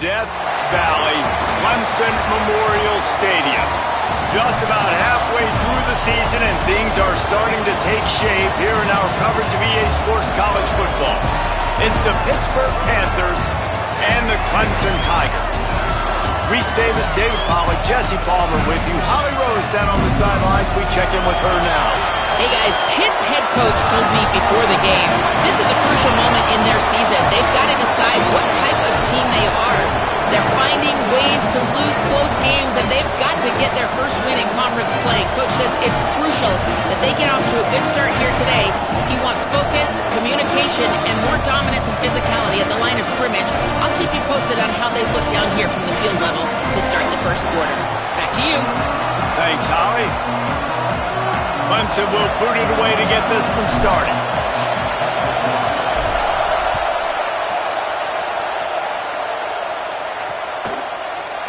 Death Valley Clemson Memorial Stadium. Just about halfway through the season, and things are starting to take shape here in our coverage of EA Sports College Football. It's the Pittsburgh Panthers and the Clemson Tigers. Reese Davis, David Pollack, Jesse Palmer with you. Holly Rose down on the sidelines. We check in with her now. Hey guys, Pitt's head coach told me before the game, this is a crucial moment in their season. They've got to decide what type of team they are. They're finding ways to lose close games, and they've got to get their first win in conference play. Coach says it's crucial that they get off to a good start here today. He wants focus, communication, and more dominance and physicality at the line of scrimmage. I'll keep you posted on how they look down here from the field level to start the first quarter. Back to you. Thanks, Holly. Clemson will boot it away to get this one started.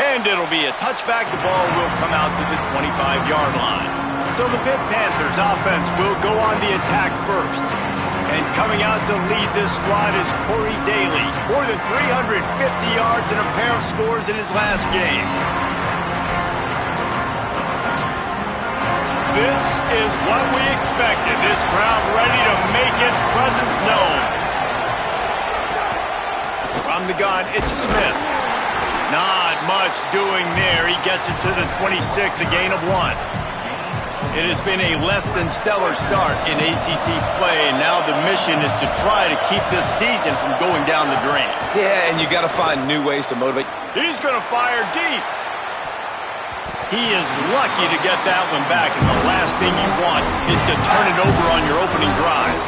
And it'll be a touchback. The ball will come out to the 25-yard line. So the Pitt Panthers offense will go on the attack first. And coming out to lead this squad is Corey Daly. More than 350 yards and a pair of scores in his last game. This is what we expected. This crowd ready to make its presence known. From the gun, it's Smith. Not much doing there. He gets it to the 26, a gain of 1. It has been a less than stellar start in ACC play, and now the mission is to try to keep this season from going down the drain. Yeah, and you got to find new ways to motivate. He's going to fire deep. He is lucky to get that one back, and the last thing you want is to turn it over on your opening drive.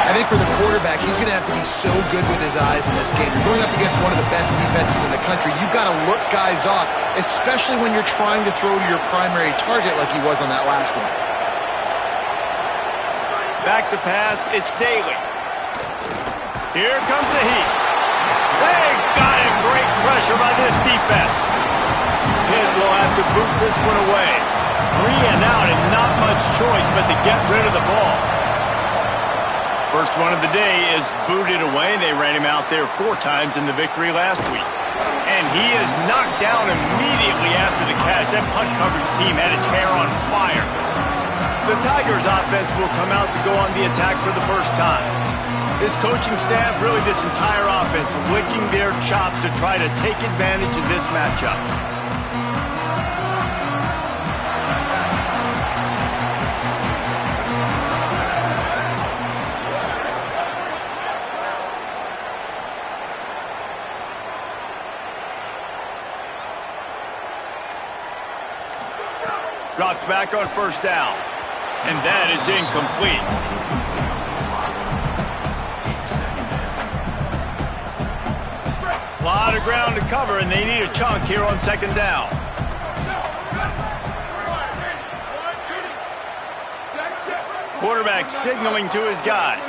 I think for the quarterback, he's going to have to be so good with his eyes in this game. You're going up against one of the best defenses in the country. You've got to look guys off, especially when you're trying to throw to your primary target like he was on that last one. Back to pass, it's Daly. Here comes the heat. They got him. Great pressure by this defense. Pitt will have to boot this one away. 3 and out and not much choice but to get rid of the ball. First one of the day is booted away. They ran him out there 4 times in the victory last week. And he is knocked down immediately after the catch. That punt coverage team had its hair on fire. The Tigers offense will come out to go on the attack for the first time. This coaching staff, really this entire offense, licking their chops to try to take advantage of this matchup. Drops back on first down. And that is incomplete. A lot of ground to cover, and they need a chunk here on second down. Quarterback signaling to his guys.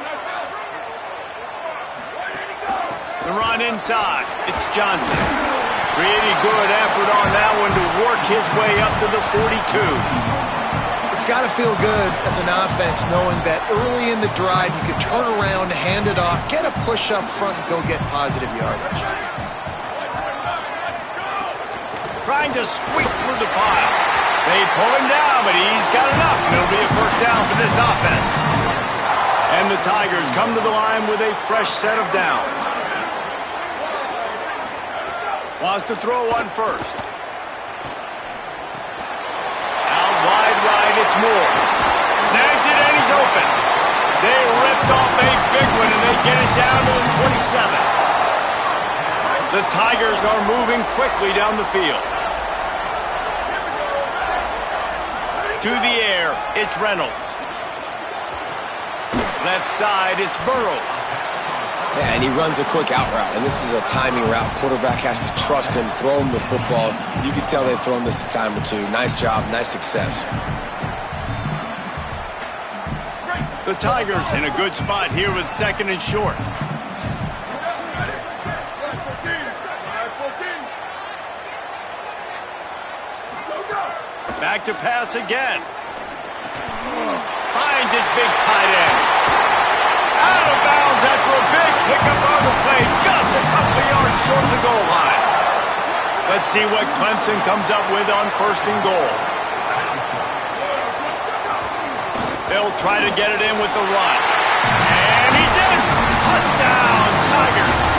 The run inside. It's Johnson. Pretty good effort on that one to work his way up to the 42. It's got to feel good as an offense knowing that early in the drive you can turn around, hand it off, get a push up front, and go get positive yardage. Trying to squeak through the pile. They pull him down, but he's got enough. And it'll be a first down for this offense. And the Tigers come to the line with a fresh set of downs. Wants to throw one first. Out wide right, it's Moore. Snags it and he's open. They ripped off a big one and they get it down to the 27. The Tigers are moving quickly down the field. To the air, it's Reynolds. Left side, it's Burrows. Yeah, and he runs a quick out route, and this is a timing route. Quarterback has to trust him, throw him the football. You can tell they've thrown this a time or two. Nice job, nice success. The Tigers in a good spot here with second and short. Back to pass again. Finds his big tight end. Out of bounds after a big pickup on the play, just a couple of yards short of the goal line. Let's see what Clemson comes up with on 1st and goal. They'll try to get it in with the run. And he's in! Touchdown, Tigers!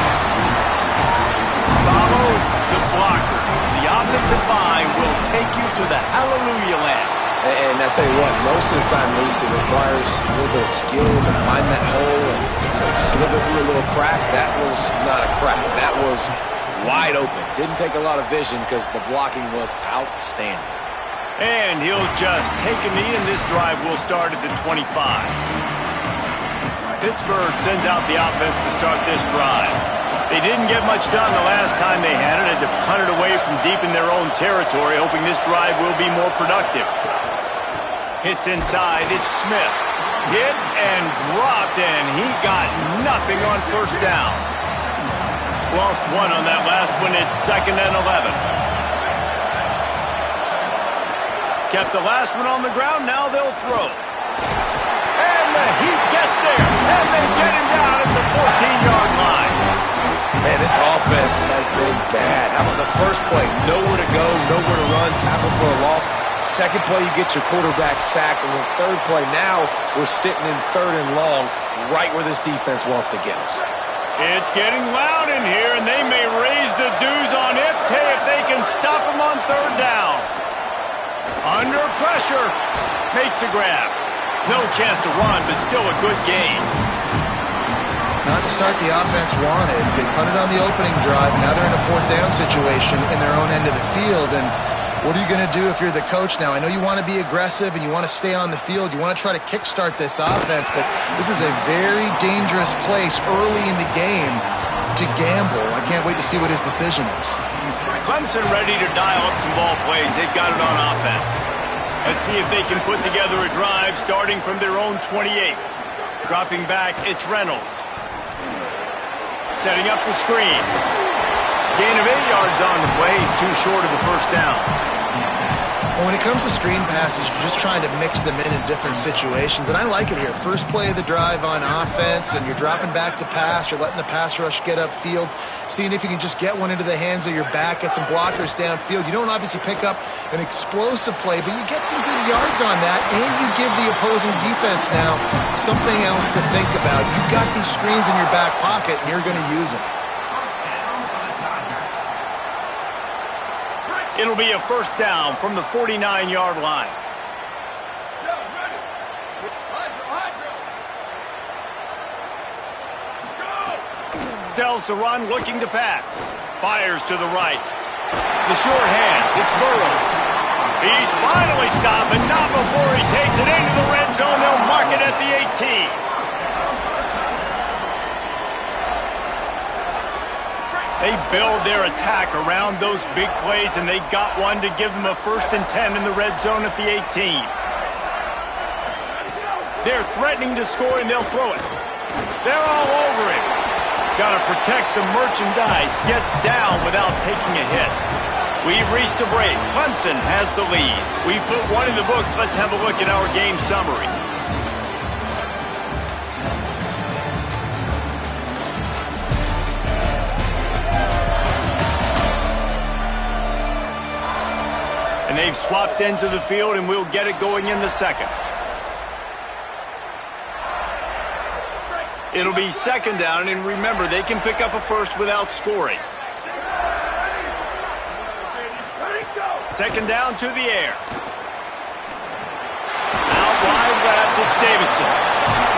Follow the blockers. The offensive line will take you to the hallelujah land. And I tell you what, most of the time, Reese, it requires a little bit of skill to find that hole and slither through a little crack. That was not a crack. That was wide open. Didn't take a lot of vision because the blocking was outstanding. And he'll just take a knee, and this drive will start at the 25. Pittsburgh sends out the offense to start this drive. They didn't get much done the last time they had it. Had to punt it away from deep in their own territory, hoping this drive will be more productive. Hits inside. It's Smith. Hit and dropped, and he got nothing on 1st down. Lost one on that last one. It's 2nd and 11. Kept the last one on the ground. Now they'll throw. And the Heat gets there. And they get him down at the 14-yard line. Man, this offense has been bad. How about the first play? Nowhere to go, nowhere to run, tackle for a loss. Second play, you get your quarterback sacked. And the third play, now we're sitting in 3rd and long, right where this defense wants to get us. It's getting loud in here, and they may raise the dues on Ifte if they can stop him on 3rd down. Under pressure, makes the grab. No chance to run, but still a good game. Not the start the offense wanted. They punted on the opening drive. Now they're in a 4th down situation in their own end of the field. And what are you going to do if you're the coach now? I know you want to be aggressive and you want to stay on the field. You want to try to kickstart this offense, but this is a very dangerous place early in the game to gamble. I can't wait to see what his decision is. Clemson ready to dial up some ball plays. They've got it on offense. Let's see if they can put together a drive starting from their own 28. Dropping back, it's Reynolds. Setting up the screen. Gain of 8 yards on the play. He's too short of the 1st down. Well, when it comes to screen passes, you're just trying to mix them in different situations, and I like it here. First play of the drive on offense, and you're dropping back to pass. You're letting the pass rush get upfield, seeing if you can just get one into the hands of your back, get some blockers downfield. You don't obviously pick up an explosive play, but you get some good yards on that, and you give the opposing defense now something else to think about. You've got these screens in your back pocket, and you're going to use them. It'll be a 1st down from the 49-yard line. Sells to run, looking to pass. Fires to the right. The short hands, it's Burrows. He's finally stopped, but not before he takes it into the red zone. They'll mark it at the 18. They build their attack around those big plays, and they got one to give them a 1st and 10 in the red zone at the 18. They're threatening to score, and they'll throw it. They're all over him. Got to protect the merchandise. Gets down without taking a hit. We've reached a break. Clemson has the lead. We put one in the books. Let's have a look at our game summary. And they've swapped ends of the field, and we'll get it going in the 2nd. It'll be 2nd down, and remember, they can pick up a 1st without scoring. 2nd down to the air. Out wide left, it's Davidson.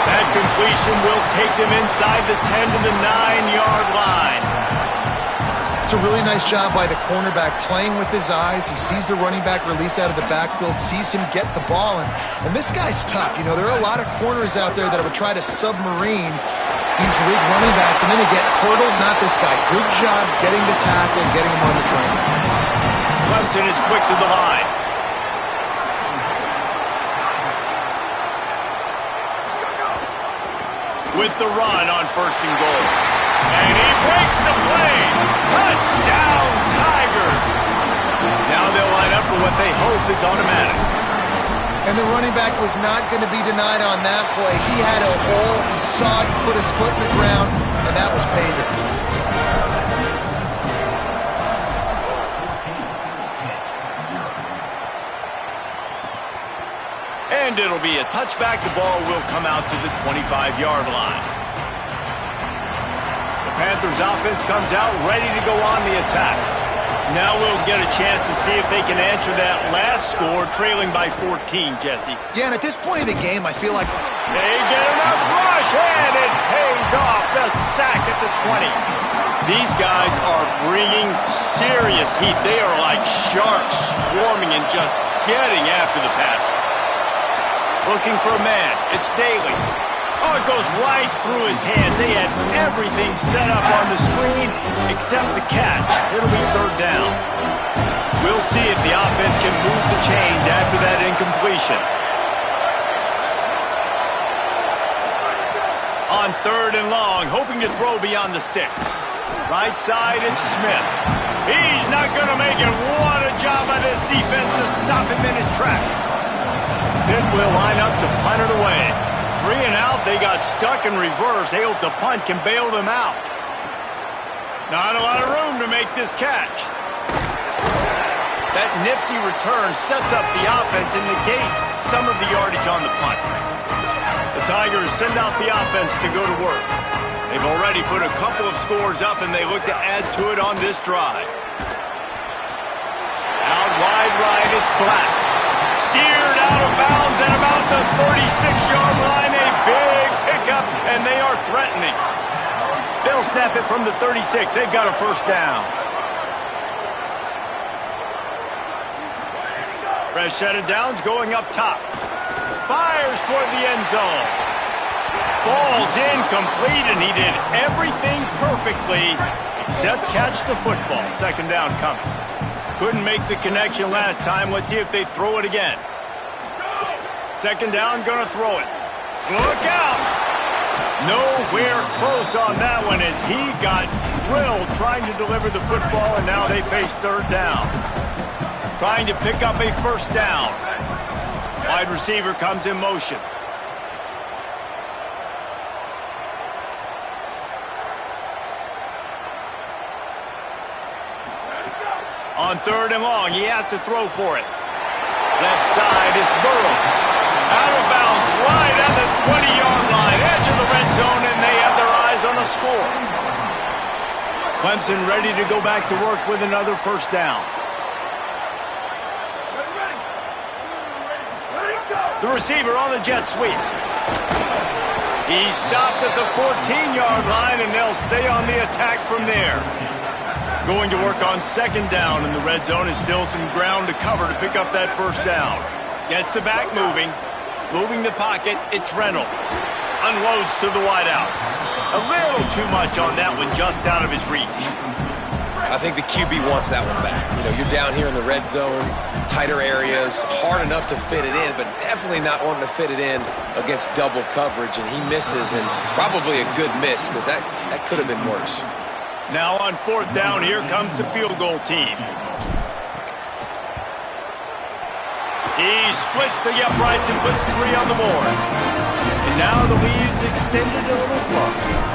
That completion will take them inside the 10 to the 9-yard line. It's a really nice job by the cornerback playing with his eyes. He sees the running back release out of the backfield, sees him get the ball, and this guy's tough. You know, there are a lot of corners out there that would try to submarine these big running backs, and then they get hurdled. Not this guy. Good job getting the tackle, getting him on the ground. Clemson is quick to the line. With the run on 1st and goal. And he breaks the play. Touchdown, Tigers. Now they'll line up for what they hope is automatic. And the running back was not going to be denied on that play. He had a hole. He saw it. He put his foot in the ground, and that was paydirt. And it'll be a touchback. The ball will come out to the 25-yard line. The Panthers offense comes out ready to go on the attack. Now we'll get a chance to see if they can answer that last score, trailing by 14, Jesse. Yeah, and at this point in the game, I feel like they get enough rush, and it pays off. The sack at the 20. These guys are bringing serious heat. They are like sharks swarming and just getting after the passer. Looking for a man. It's Daly. Oh, it goes right through his hands. They had everything set up on the screen except the catch. It'll be third down. We'll see if the offense can move the chains after that incompletion. On third and long, hoping to throw beyond the sticks. Right side, it's Smith. He's not going to make it. What a job by this defense to stop him in his tracks. Pitt will line up to punt it away. 3 and out, they got stuck in reverse. They hope the punt can bail them out. Not a lot of room to make this catch. That nifty return sets up the offense and negates some of the yardage on the punt. The Tigers send out the offense to go to work. They've already put a couple of scores up, and they look to add to it on this drive. Out wide right, it's Black. Steered out of bounds at about the 36-yard line. A big pickup, and they are threatening. They'll snap it from the 36. They've got a first down. Fresh set of downs going up top. Fires toward the end zone. Falls incomplete, and he did everything perfectly except catch the football. Second down coming. Couldn't make the connection last time. Let's see if they throw it again. Second down, gonna throw it. Look out! Nowhere close on that one as he got drilled trying to deliver the football, and now they face third down. Trying to pick up a first down. Wide receiver comes in motion. On third and long, he has to throw for it. Left side, it's Burrows. Out of bounds, right at the 20-yard line, edge of the red zone, and they have their eyes on the score. Clemson ready to go back to work with another first down. The receiver on the jet sweep. He stopped at the 14-yard line, and they'll stay on the attack from there. Going to work on second down in the red zone. Is still some ground to cover to pick up that first down. Gets the back moving. Moving the pocket, it's Reynolds. Unloads to the wideout. A little too much on that one, just out of his reach. I think the QB wants that one back. You know, you're down here in the red zone, tighter areas, hard enough to fit it in, but definitely not wanting to fit it in against double coverage, and he misses, and probably a good miss, because that could have been worse. Now on fourth down, here comes the field goal team. He splits the uprights and puts 3 on the board. And now the lead is extended a little further.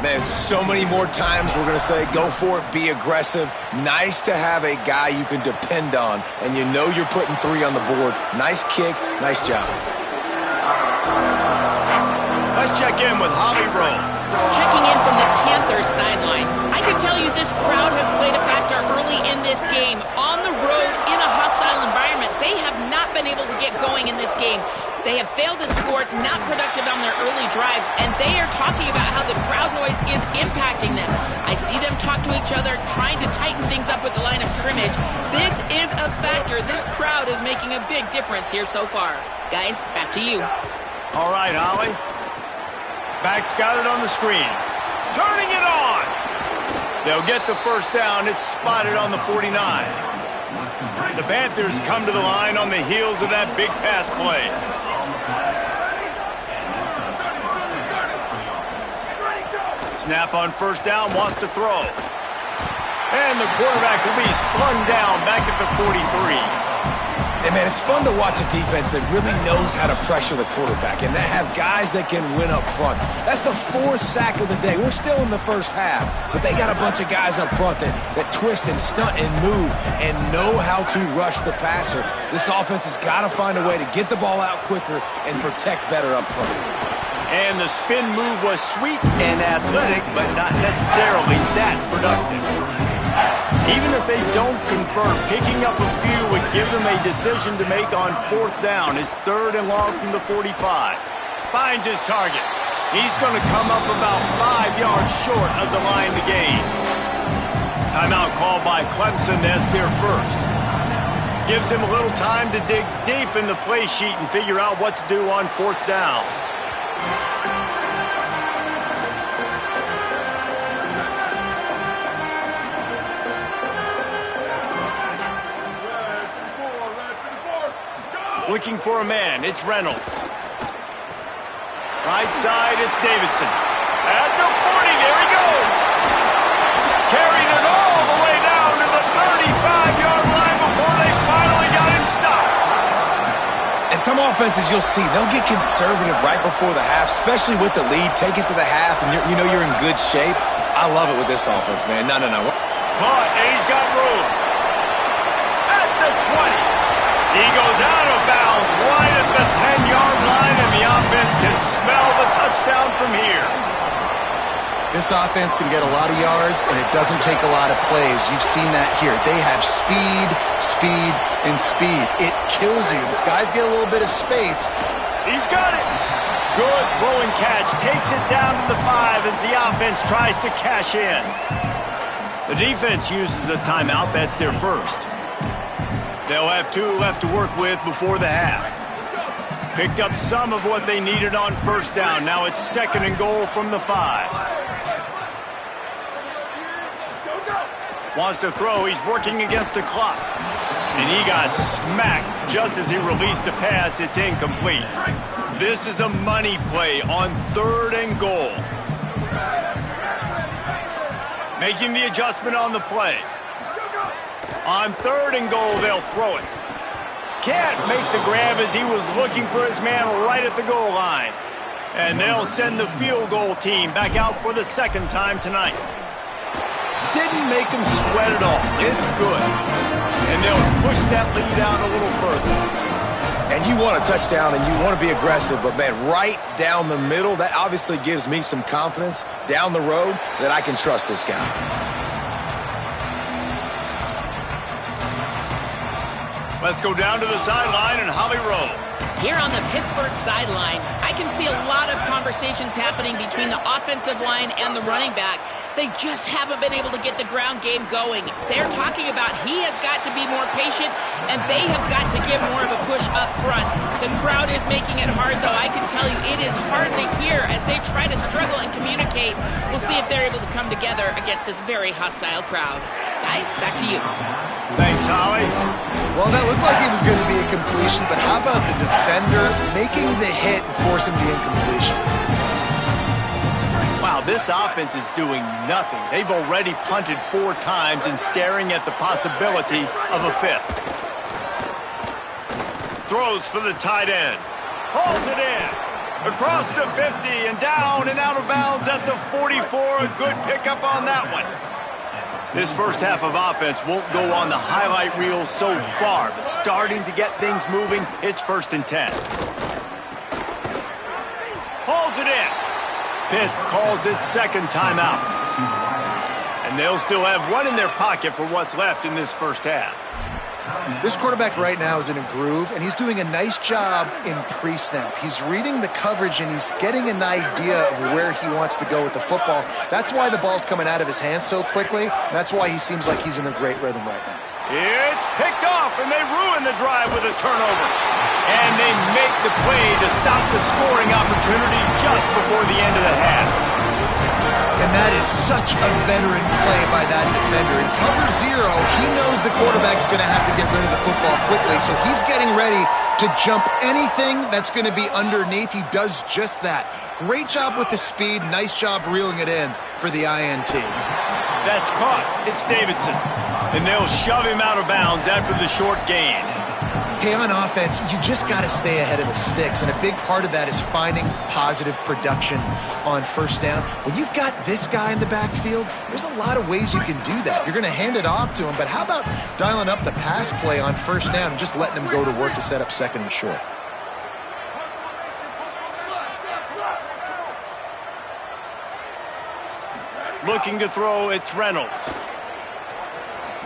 Man, so many more times we're going to say, go for it, be aggressive. Nice to have a guy you can depend on, and you know you're putting 3 on the board. Nice kick, nice job. Let's check in with Holly Rowe. Checking in from the Panthers sideline. I can tell you this crowd has played a factor early in this game. On the road, in a hostile environment, they have not been able to get going in this game. They have failed to score, not productive on their early drives, and they are talking about how the crowd noise is impacting them. I see them talk to each other, trying to tighten things up with the line of scrimmage. This is a factor. This crowd is making a big difference here so far. Guys, back to you. All right, Holly. Back's got it on the screen. Turning it on. They'll get the first down. It's spotted on the 49. The Panthers come to the line on the heels of that big pass play. Snap on first down, wants to throw. And the quarterback will be slung down back at the 43. And, man, it's fun to watch a defense that really knows how to pressure the quarterback and that have guys that can win up front. That's the 4th sack of the day. We're still in the first half, but they got a bunch of guys up front that twist and stunt and move and know how to rush the passer. This offense has got to find a way to get the ball out quicker and protect better up front. And the spin move was sweet and athletic, but not necessarily that productive. Even if they don't convert, picking up a few would give them a decision to make on 4th down. It's 3rd and long from the 45. Finds his target. He's going to come up about 5 yards short of the line to gain. Timeout called by Clemson. That's their first. Gives him a little time to dig deep in the play sheet and figure out what to do on 4th down. Looking for a man, it's Reynolds. Right side, it's Davidson. At the 40, there he goes. Carried it all the way down to the 35-yard line before they finally got him stopped. And some offenses you'll see, they'll get conservative right before the half, especially with the lead. Take it to the half, and you know you're in good shape. I love it with this offense, man. No. But he's got room. At the 20. He goes out of bounds right at the 10-yard line, and the offense can smell the touchdown from here. This offense can get a lot of yards, and it doesn't take a lot of plays. You've seen that here. They have speed, and speed. It kills you. If guys get a little bit of space. He's got it. Good throwing catch. Takes it down to the 5 as the offense tries to cash in. The defense uses a timeout. That's their first. They'll have 2 left to work with before the half. Picked up some of what they needed on 1st down. Now it's 2nd and goal from the 5. Wants to throw. He's working against the clock. And he got smacked just as he released the pass. It's incomplete. This is a money play on 3rd and goal. Making the adjustment on the play. On 3rd and goal, they'll throw it. Can't make the grab as he was looking for his man right at the goal line. And they'll send the field goal team back out for the 2nd time tonight. Didn't make him sweat at all. It's good. And they'll push that lead out a little further. And you want a touchdown and you want to be aggressive, but, man, right down the middle, that obviously gives me some confidence down the road that I can trust this guy. Let's go down to the sideline and Holly Rowe. Here on the Pittsburgh sideline, I can see a lot of conversations happening between the offensive line and the running back. They just haven't been able to get the ground game going. They're talking about he has got to be more patient, and they have got to give more of a push up front. The crowd is making it hard, though. I can tell you it is hard to hear as they try to struggle and communicate. We'll see if they're able to come together against this very hostile crowd. Guys, back to you. Thanks, Holly. Well, that looked like it was going to be a completion, but how about the defender making the hit and forcing the incompletion? Wow, this offense is doing nothing. They've already punted 4 times and staring at the possibility of a 5th. Throws for the tight end. Hauls it in. Across the 50 and down and out of bounds at the 44. A good pickup on that one. This first half of offense won't go on the highlight reel so far, but starting to get things moving, it's 1st and 10. Hauls it in. Pitt calls it 2nd timeout. And they'll still have 1 in their pocket for what's left in this first half. This quarterback right now is in a groove, and he's doing a nice job in pre-snap. He's reading the coverage, and he's getting an idea of where he wants to go with the football. That's why the ball's coming out of his hands so quickly. That's why he seems like he's in a great rhythm right now. It's picked off, and they ruin the drive with a turnover. And they make the play to stop the scoring opportunity just before the end of the half. And that is such a veteran play by that defender. In cover 0, he knows the quarterback's going to have to get rid of the football quickly, so he's getting ready to jump anything that's going to be underneath. He does just that. Great job with the speed. Nice job reeling it in for the INT. That's caught. It's Davidson. And they'll shove him out of bounds after the short gain. Hey, on offense, you just got to stay ahead of the sticks, and a big part of that is finding positive production on first down. When you've got this guy in the backfield, there's a lot of ways you can do that. You're going to hand it off to him, but how about dialing up the pass play on first down and just letting him go to work to set up second and short? Looking to throw, it's Reynolds.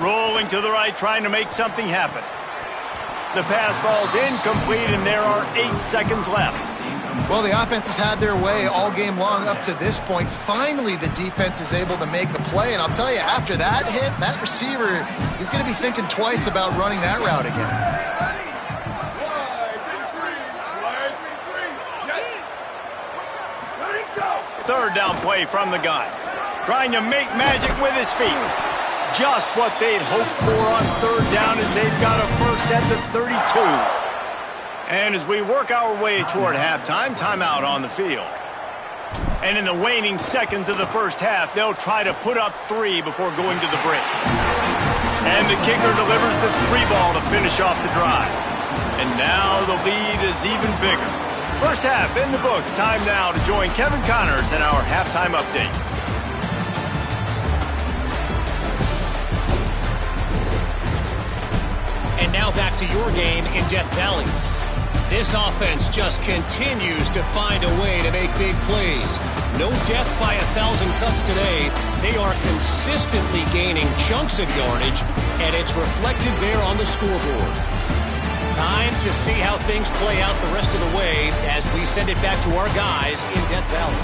Rolling to the right, trying to make something happen. The pass falls incomplete, and there are 8 seconds left. Well, the offense has had their way all game long up to this point. Finally, the defense is able to make a play, and I'll tell you, after that hit, that receiver is going to be thinking twice about running that route again. Third down play from the gun. Trying to make magic with his feet. Just what they'd hoped for on third down as they've got a first at the 32. And as we work our way toward halftime, timeout on the field. And in the waning seconds of the first half, they'll try to put up 3 before going to the break. And the kicker delivers the 3 ball to finish off the drive. And now the lead is even bigger. First half in the books. Time now to join Kevin Connors in our halftime update. And now back to your game in Death Valley. This offense just continues to find a way to make big plays. No death by 1,000 cuts today. They are consistently gaining chunks of yardage, and it's reflected there on the scoreboard. Time to see how things play out the rest of the way as we send it back to our guys in Death Valley.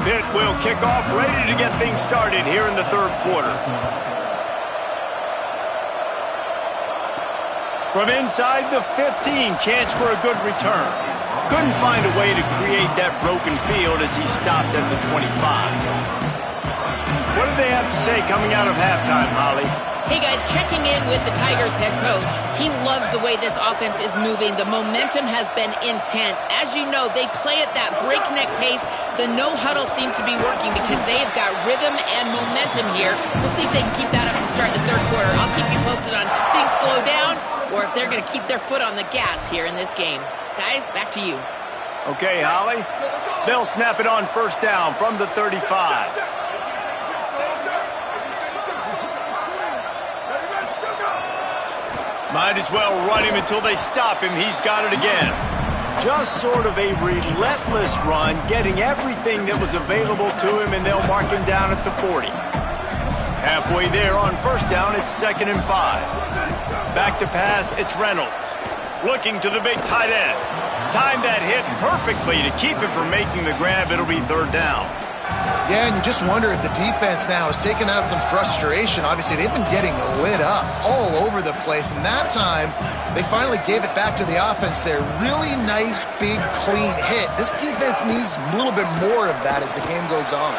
Pitt will kick off, ready to get things started here in the third quarter. From inside the 15, chance for a good return. Couldn't find a way to create that broken field as he stopped at the 25. What do they have to say coming out of halftime, Holly? Hey guys, checking in with the Tigers head coach. He loves the way this offense is moving. The momentum has been intense. As you know, they play at that breakneck pace. The no huddle seems to be working because they've got rhythm and momentum here. We'll see if they can keep that up to start the third quarter. I'll keep you posted on if things slow down or if they're going to keep their foot on the gas here in this game. Guys, back to you. Okay, Holly. They'll snap it on first down from the 35. Might as well run him until they stop him. He's got it again. Just sort of a relentless run, getting everything that was available to him, and they'll mark him down at the 40. Halfway there on first down, it's 2nd and 5. Back to pass, it's Reynolds. Looking to the big tight end. Timed that hit perfectly to keep him from making the grab. It'll be 3rd down. Yeah, and you just wonder if the defense now has taken out some frustration. Obviously, they've been getting lit up all over the place, and that time, they finally gave it back to the offense there. Really nice, big, clean hit. This defense needs a little bit more of that as the game goes on.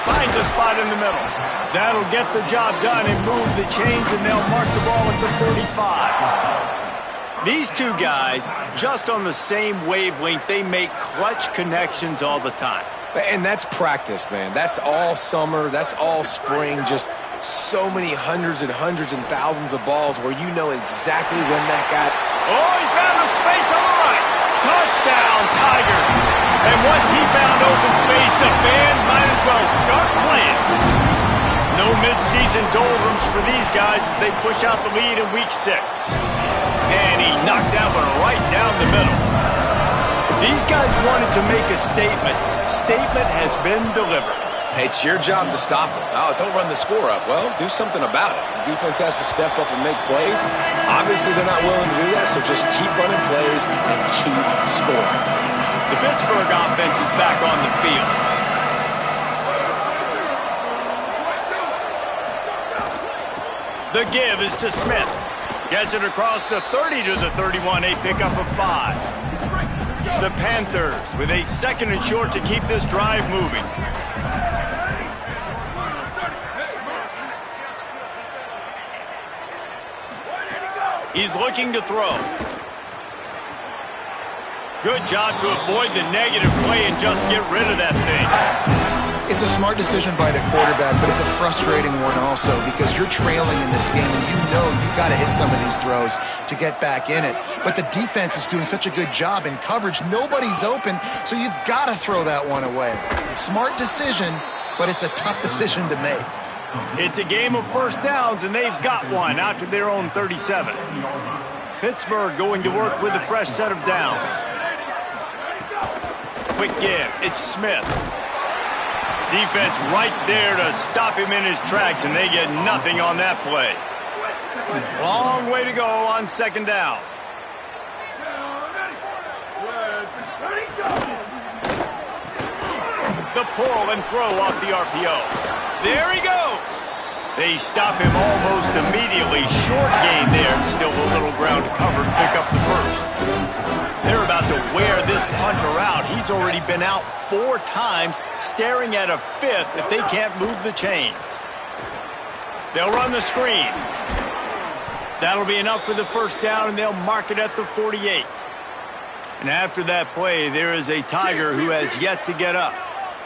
Finds a spot in the middle. That'll get the job done and move the chains, and they'll mark the ball at the 45. These two guys, just on the same wavelength, they make clutch connections all the time. And that's practice, man. That's all summer. That's all spring. Just so many hundreds and thousands of balls where you know exactly when that guy... Oh, he found a space on the right. Touchdown, Tigers. And once he found open space, the band might as well start playing. No midseason doldrums for these guys as they push out the lead in week 6. And he knocked that one right down the middle. These guys wanted to make a statement. Statement has been delivered. It's your job to stop them. Oh, don't run the score up. Well, do something about it. The defense has to step up and make plays. Obviously, they're not willing to do that, so just keep running plays and keep scoring. The Pittsburgh offense is back on the field. The give is to Smith. Gets it across the 30 to the 31, a pickup of 5. The Panthers with a 2nd and short to keep this drive moving. He's looking to throw. Good job to avoid the negative play and just get rid of that thing. It's a smart decision by the quarterback, but it's a frustrating one also because you're trailing in this game and you know you've got to hit some of these throws to get back in it. But the defense is doing such a good job in coverage. Nobody's open, so you've got to throw that one away. Smart decision, but it's a tough decision to make. It's a game of first downs, and they've got one out to their own 37. Pittsburgh going to work with a fresh set of downs. Quick give. It's Smith. Defense right there to stop him in his tracks, and they get nothing on that play. Long way to go on second down. The pull and throw off the RPO. There he goes. They stop him almost immediately. Short gain there, and still a little ground to cover to pick up the first. They're about to wear this punter out. He's already been out 4 times, staring at a 5th if they can't move the chains. They'll run the screen. That'll be enough for the first down, and they'll mark it at the 48. And after that play, there is a Tiger who has yet to get up.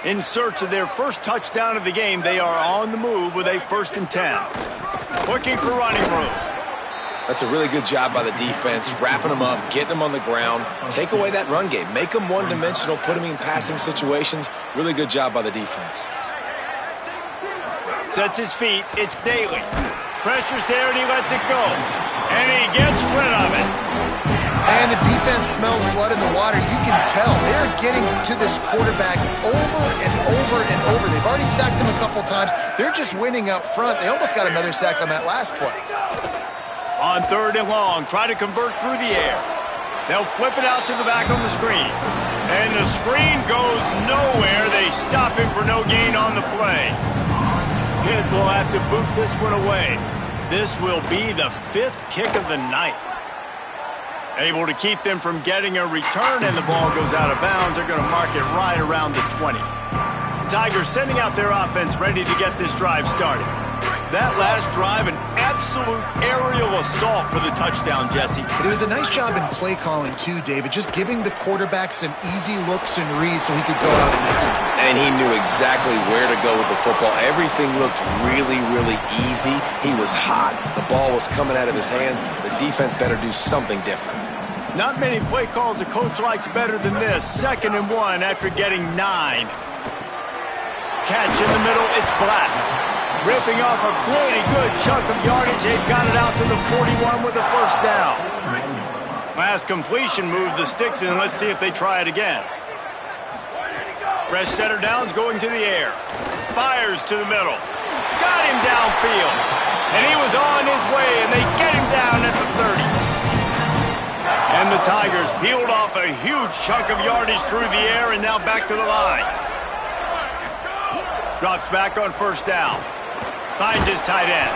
In search of their first touchdown of the game, they are on the move with a 1st and 10. Looking for running room. That's a really good job by the defense, wrapping them up, getting them on the ground. Take away that run game. Make them one-dimensional, put them in passing situations. Really good job by the defense. Sets his feet. It's Daly. Pressure's there, and he lets it go. And he gets rid of it. And the defense smells blood in the water. You can tell they're getting to this quarterback over and over and over. They've already sacked him a couple times. They're just winning up front. They almost got another sack on that last play. On 3rd and long, try to convert through the air. They'll flip it out to the back on the screen. And the screen goes nowhere. They stop him for no gain on the play. Pitt will have to boot this one away. This will be the 5th kick of the night. Able to keep them from getting a return, and the ball goes out of bounds. They're going to mark it right around the 20. The Tigers sending out their offense ready to get this drive started. That last drive, an absolute aerial assault for the touchdown, Jesse. But it was a nice job in play calling, too, David, just giving the quarterback some easy looks and reads so he could go out and execute. And he knew exactly where to go with the football. Everything looked really, really easy. He was hot. The ball was coming out of his hands. The defense better do something different. Not many play calls a coach likes better than this. 2nd and 1 after getting 9. Catch in the middle, it's Black. Ripping off a pretty good chunk of yardage. They've got it out to the 41 with a first down. Last completion moved the sticks in. Let's see if they try it again. Fresh center downs going to the air. Fires to the middle. Got him downfield. And he was on his way, and they get him down at the 30. And the Tigers peeled off a huge chunk of yardage through the air and now back to the line. Drops back on first down. Finds his tight end.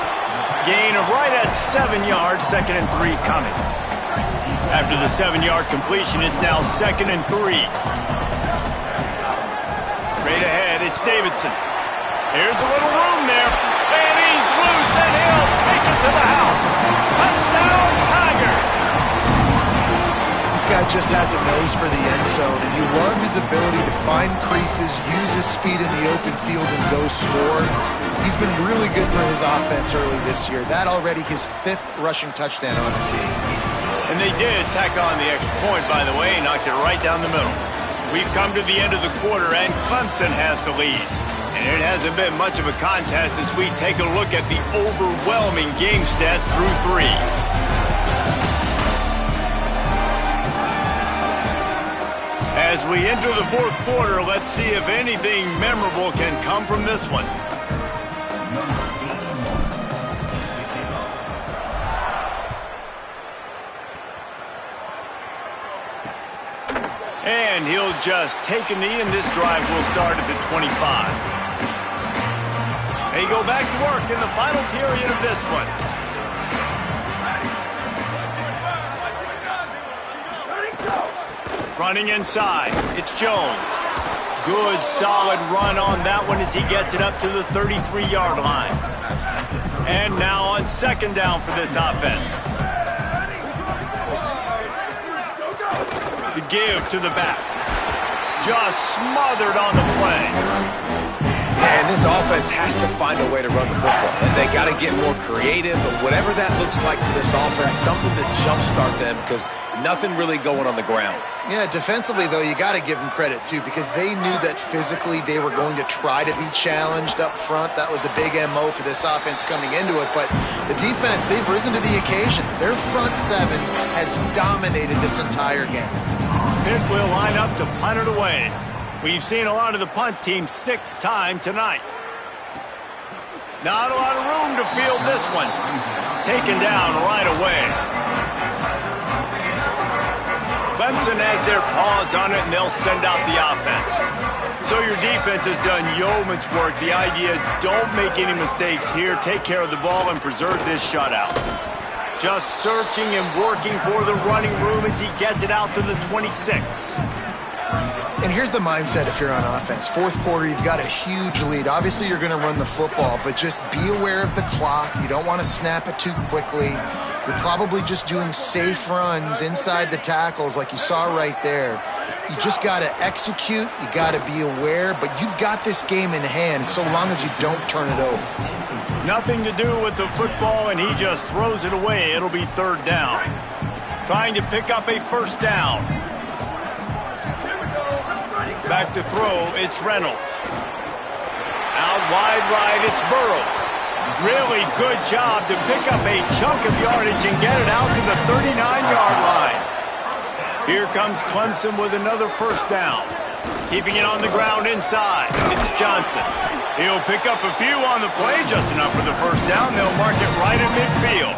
Gain of right at 7 yards, 2nd and 3 coming. After the 7-yard completion, it's now 2nd and 3. Straight ahead, it's Davidson. Here's a little room there, and he's loose, and he'll take it to the house. Touchdown, Tigers! This guy just has a nose for the end zone, and you love his ability to find creases, use his speed in the open field, and go score. He's been really good for his offense early this year. That already his 5th rushing touchdown on the season. And they did tack on the extra point, by the way, knocked it right down the middle. We've come to the end of the quarter, and Clemson has the lead. And it hasn't been much of a contest as we take a look at the overwhelming game stats through 3. As we enter the 4th quarter, let's see if anything memorable can come from this one. And he'll just take a knee, and this drive will start at the 25. They go back to work in the final period of this one. Running inside, it's Jones. Good, solid run on that one as he gets it up to the 33-yard line. And now on 2nd down for this offense. The give to the back. Just smothered on the play. And this offense has to find a way to run the football. And they got to get more creative, but whatever that looks like for this offense, something to jumpstart them because nothing really going on the ground. Yeah, defensively, though, you got to give them credit, too, because they knew that physically they were going to try to be challenged up front. That was a big MO for this offense coming into it. But the defense, they've risen to the occasion. Their front seven has dominated this entire game. Pitt will line up to punt it away. We've seen a lot of the punt team 6 times tonight. Not a lot of room to field this one. Taken down right away. Clemson has their paws on it, and they'll send out the offense. So your defense has done yeoman's work. The idea, don't make any mistakes here. Take care of the ball and preserve this shutout. Just searching and working for the running room as he gets it out to the 26. And here's the mindset if you're on offense. Fourth quarter, you've got a huge lead. Obviously, you're going to run the football, but just be aware of the clock. You don't want to snap it too quickly. You're probably just doing safe runs inside the tackles like you saw right there. You just got to execute. You got to be aware, but you've got this game in hand so long as you don't turn it over. Nothing to do with the football, and he just throws it away. It'll be 3rd down. Trying to pick up a 1st down. Back to throw, it's Reynolds. Out wide right, it's Burrows. Really good job to pick up a chunk of yardage and get it out to the 39-yard line. Here comes Clemson with another 1st down. Keeping it on the ground inside, it's Johnson. He'll pick up a few on the play, just enough for the 1st down. They'll mark it right at midfield.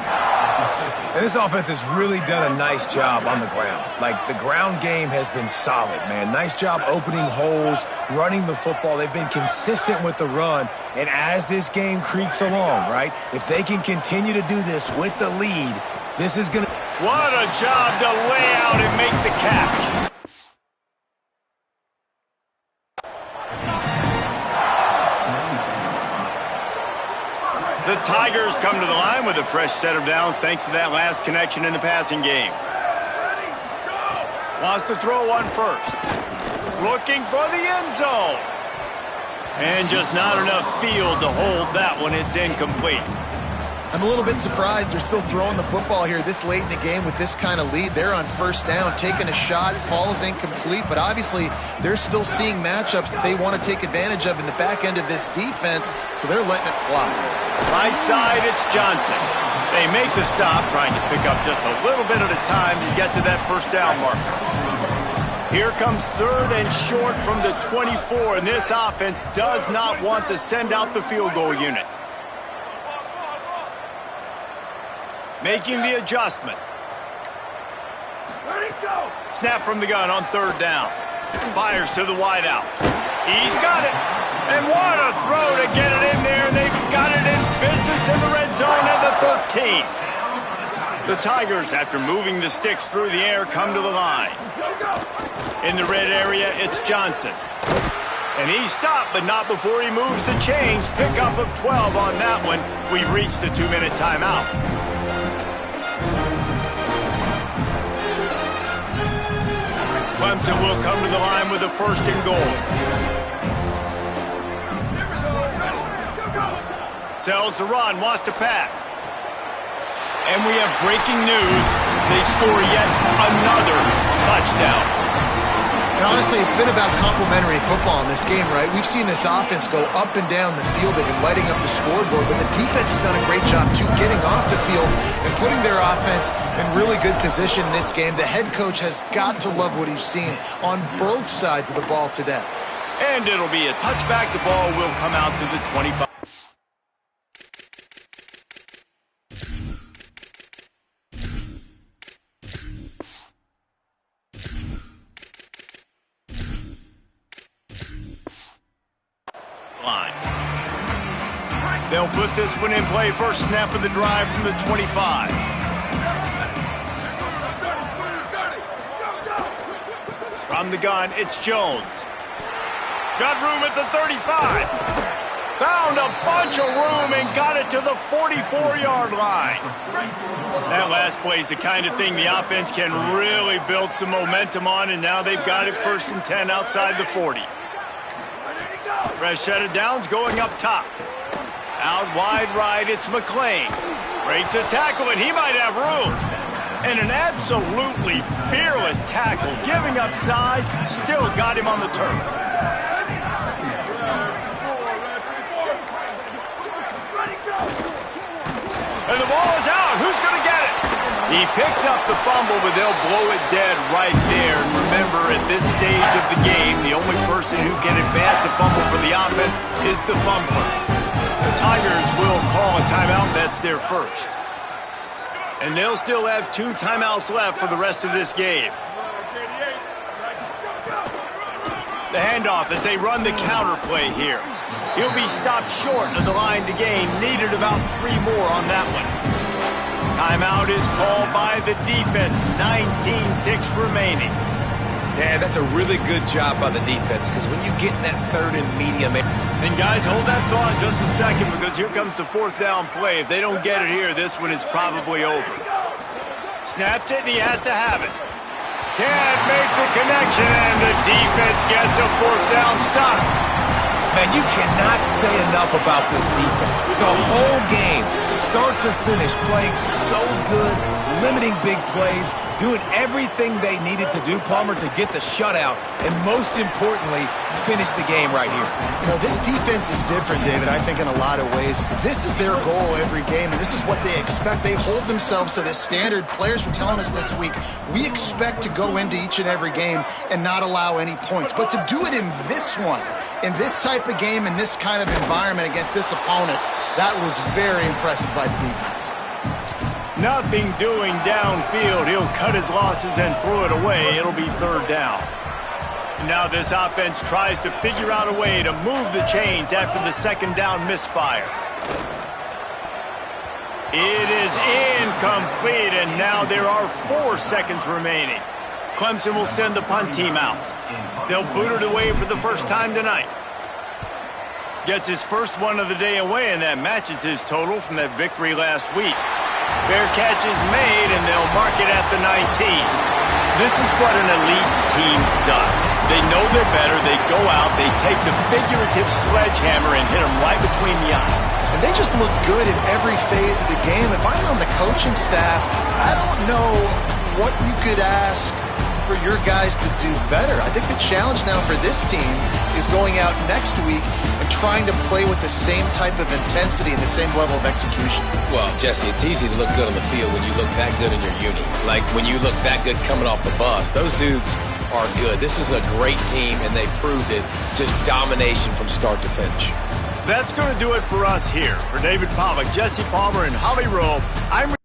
And this offense has really done a nice job on the ground. Like, the ground game has been solid, man. Nice job opening holes, running the football. They've been consistent with the run. And as this game creeps along, right, if they can continue to do this with the lead, this is going to... What a job to lay out and make the catch. The Tigers come to the line with a fresh set of downs thanks to that last connection in the passing game. Wants to throw one first. Looking for the end zone. And just not enough field to hold that one. It's incomplete. I'm a little bit surprised they're still throwing the football here this late in the game with this kind of lead. They're on 1st down, taking a shot, falls incomplete, but obviously they're still seeing matchups that they want to take advantage of in the back end of this defense, so they're letting it fly. Right side, it's Johnson. They make the stop, trying to pick up just a little bit at a time to get to that 1st down marker. Here comes 3rd and short from the 24, and this offense does not want to send out the field goal unit. Making the adjustment. Snap from the gun on 3rd down. Fires to the wideout. He's got it. And what a throw to get it in there. They've got it in business in the red zone at the 13. The Tigers, after moving the sticks through the air, come to the line. In the red area, it's Johnson. And he stopped, but not before he moves the chains. Pickup of 12 on that one. We've reached the 2-minute timeout. Clemson will come to the line with a 1st and goal. Sells the run, wants to pass. And we have breaking news. They score yet another touchdown. And honestly, it's been about complementary football in this game, right? We've seen this offense go up and down the field. They've been lighting up the scoreboard, but the defense has done a great job, too, getting off the field and putting their offense in really good position in this game. The head coach has got to love what he's seen on both sides of the ball today. And it'll be a touchback. The ball will come out to the 25. Line. They'll put this one in play. First snap of the drive from the 25. From the gun, it's Jones. Got room at the 35. Found a bunch of room and got it to the 44-yard line. That last play is the kind of thing the offense can really build some momentum on, and now they've got it 1st and 10 outside the 40. Fresh set of downs going up top. Out wide right, it's McClain. Breaks a tackle, and he might have room. And an absolutely fearless tackle, giving up size, still got him on the turf. And the ball is out. Who's going to get it? He picks up the fumble, but they'll blow it dead right there. And remember, at this stage of the game, the only person who can advance a fumble for the offense is the fumbler. The Tigers will call a timeout. That's their first. And they'll still have 2 timeouts left for the rest of this game. The handoff as they run the counter play here. He'll be stopped short of the line to gain. Needed about 3 more on that one. Timeout is called by the defense. 19 ticks remaining. Yeah, that's a really good job by the defense, because when you get in that 3rd and medium... And guys, hold that thought just a second, because here comes the 4th down play. If they don't get it here, this one is probably over. Snaps it, and he has to have it. Can't make the connection, and the defense gets a 4th down stop. Man, you cannot say enough about this defense. The whole game, start to finish, playing so good, limiting big plays, doing everything they needed to do, Palmer, to get the shutout, and most importantly, finish the game right here. You know, this defense is different, David, I think in a lot of ways. This is their goal every game, and this is what they expect. They hold themselves to this standard. Players were telling us this week, we expect to go into each and every game and not allow any points. But to do it in this one, in this type of game, in this kind of environment against this opponent, that was very impressive by the defense. Nothing doing downfield. He'll cut his losses and throw it away. It'll be 3rd down. Now this offense tries to figure out a way to move the chains after the 2nd down misfire. It is incomplete, and now there are 4 seconds remaining. Clemson will send the punt team out. They'll boot it away for the first time tonight. Gets his first one of the day away, and that matches his total from that victory last week. Fair catch is made, and they'll mark it at the 19. This is what an elite team does. They know they're better. They go out. They take the figurative sledgehammer and hit them right between the eyes. And they just look good in every phase of the game. If I'm on the coaching staff, I don't know what you could ask for your guys to do better. I think the challenge now for this team is going out next week and trying to play with the same type of intensity and the same level of execution. Well, Jesse, it's easy to look good on the field when you look that good in your uni. Like when you look that good coming off the bus. Those dudes are good. This is a great team, and they proved it. Just domination from start to finish. That's going to do it for us here. For David Pollack, Jesse Palmer, and Holly Rowe, I'm